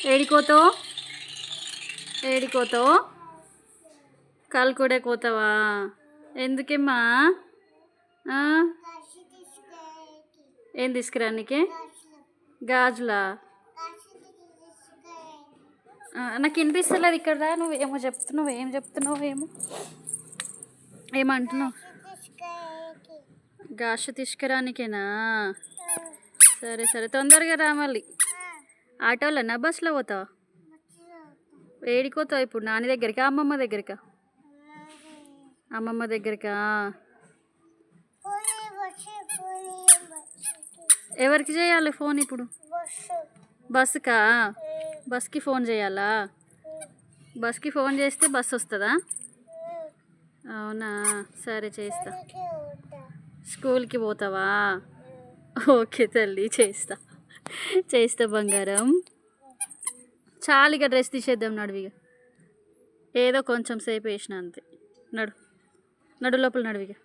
ఏడికోతో ఏడికోతో కాలు కూడా కోతావా? ఎందుకేమ్మా? ఏం తీసుకురానికి? గాజులా? నాకు వినిపిస్తలేదు ఇక్కడ. నువ్వేమో చెప్తున్నావు, ఏం చెప్తున్నావు? ఏమంటున్నావు? గాజు తీసుకురానికేనా? సరే సరే, తొందరగా రా. మళ్ళీ ఆటోలోనా బస్సులో పోతావా? ఏడికోతావు ఇప్పుడు? నాని దగ్గరికా అమ్మమ్మ దగ్గరికా? అమ్మమ్మ దగ్గరికా? ఎవరికి చేయాలి ఫోన్ ఇప్పుడు? బస్సుకా? బస్కి ఫోన్ చేయాలా? బస్కి ఫోన్ చేస్తే బస్సు వస్తుందా? అవునా, సరే చేస్తా. స్కూల్కి పోతావా? ఓకే తల్లి, చేస్తా చేస్తా బంగారం. చాలిగా డ్రెస్ తీసేద్దాం, నడువిగా. ఏదో కొంచెం సేపు వేసిన అంతే. నడు లోపల నడువిగా.